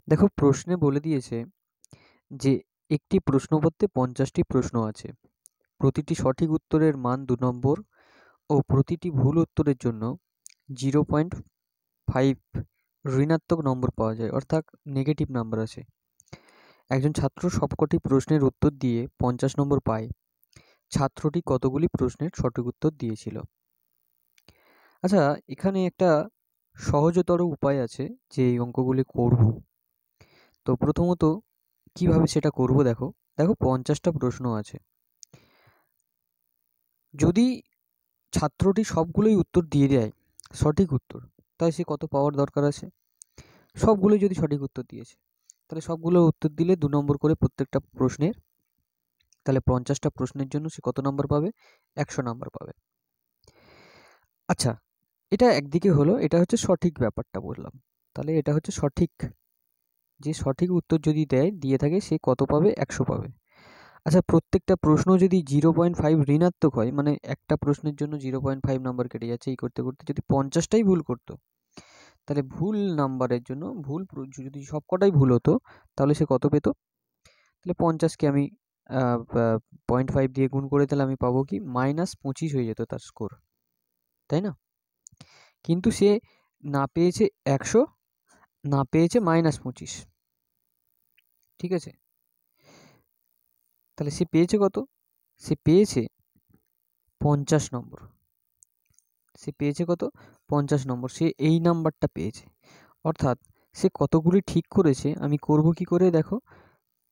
দেখো প্রশ্নে বলে দিয়েছে যে একটি প্রশ্নপত্রে 50টি প্রশ্ন আছে। প্রতিটি সঠিক উত্তরের মান 2 নম্বর ও প্রতিটি ভুল উত্তরের জন্য 0.5 ঋণাত্মক নম্বর পাওয়া যায়, অর্থাৎ নেগেটিভ নাম্বার আছে। একজন ছাত্র সবকটি প্রশ্নের উত্তর দিয়ে 50 নম্বর পায়। ছাত্রটি কতগুলি প্রশ্নের সঠিক উত্তর দিয়েছিল? আচ্ছা, এখানে একটা সহজতর উপায় আছে যে এই অঙ্কগুলি করব। তো প্রথমত কিভাবে সেটা করব, দেখো 50টা প্রশ্ন আছে। যদি ছাত্রটি সবগুলোই উত্তর দিয়ে দেয় সঠিক উত্তর, তাই সে কত পাওয়ার দরকার আছে? সবগুলোই যদি সঠিক উত্তর দিয়েছে, তাহলে সবগুলো উত্তর দিলে 2 নম্বর করে প্রত্যেকটা প্রশ্নের, তাহলে 50টা প্রশ্নের জন্য সে কত নম্বর পাবে? 100 নম্বর পাবে। আচ্ছা, এটা একদিকে হলো, এটা হচ্ছে সঠিক ব্যাপারটা বললাম। তাহলে এটা হচ্ছে সঠিক, যে সঠিক উত্তর যদি দিয়ে থাকে সে কত পাবে? 100 পাবে। আচ্ছা, প্রত্যেকটা প্রশ্ন যদি 0.5 ঋণাত্মক হয়, মানে একটা প্রশ্নের জন্য 0.5 নাম্বার কেটে যাচ্ছে, এই করতে করতে যদি 50টাই ভুল করতো, তাহলে ভুল নাম্বারের জন্য যদি সবকটাই ভুল হতো, তাহলে সে কত পেত? তাহলে 50কে আমি 0.5 দিয়ে গুণ করে তাহলে আমি পাবো কি? -25 হয়ে যেত তার স্কোর, তাই না? কিন্তু সে না পেয়েছে 100, না পেয়েছে -25। ঠিক আছে, তাহলে সে পেয়েছে কত? সে পেয়েছে 50 নম্বর। সে পেয়েছে কত? 50 নম্বর। সে এই নাম্বারটা পেয়েছে, অর্থাৎ সে কতগুলি ঠিক করেছে। আমি করব কি করে দেখো,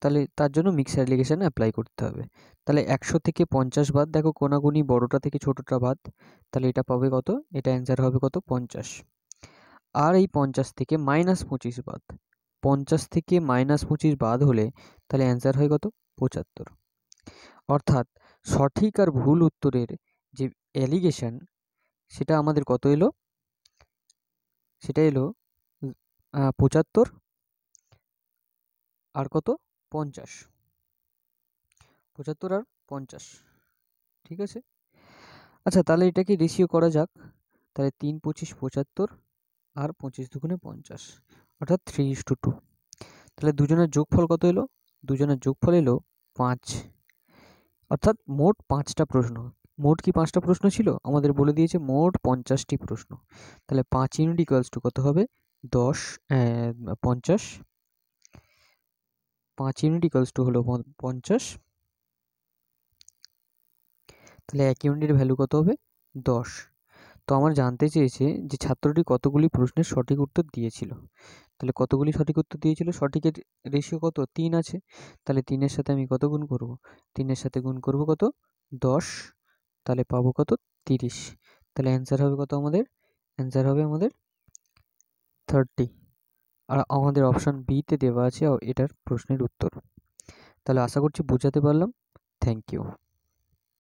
তাহলে তার জন্য মিক্সার এলিগেশন অ্যাপ্লাই করতে হবে। তাহলে 100 থেকে 50 বাদ, দেখো কোনাগুনি বড়টা থেকে ছোটটা বাদ, তাহলে এটা পাবে কত? এটা অ্যান্সার হবে কত? 50। আর এই 50 থেকে -25 বাদ, 50 থেকে -25 বাদ হলে তাহলে অ্যান্সার হয় কত? 75। অর্থাৎ সঠিক আর ভুল উত্তরের যে এলিগেশন, সেটা আমাদের কত এলো? সেটা এলো 75 আর কত? 50। 75 আর 50। ঠিক আছে। আচ্ছা, তাহলে এটাকে রেশিও করা যাক। তাহলে 3 25 75 আর 25 দুগুণে 50, অর্থাৎ 3:2। তাহলে দুজনের যোগফল কত এলো? দুজনের যোগফল এলো 5। অর্থাৎ মোট 5টা প্রশ্ন। মোট কি 5টা প্রশ্ন ছিল? আমাদের বলে দিয়েছে মোট 50টি প্রশ্ন। তাহলে 5 ইউনিট ইকুয়ালস টু কত হবে? 10, 50। 5 ইউনিট ইকুয়ালস টু হলো 50। তাহলে 1 ইউনিটের ভ্যালু কত হবে? 10। তো আমার জানতে চেয়েছে যে ছাত্রটি কতগুলি প্রশ্নের সঠিক উত্তর দিয়েছিল। তাহলে কতগুলি সঠিক উত্তর দিয়েছিল? সঠিকের রেশিও কত? 3 আছে। তাহলে 3-এর সাথে আমি কত গুণ করব? 3-এর সাথে গুণ করব কত? 10। তাহলে পাবো কত? 30। তাহলে অ্যান্সার হবে কত আমাদের? অ্যান্সার হবে আমাদের 30। আর আমাদের অপশন বিতে দেওয়া আছে এটার প্রশ্নের উত্তর। তাহলে আশা করছি বোঝাতে পারলাম। Thank you.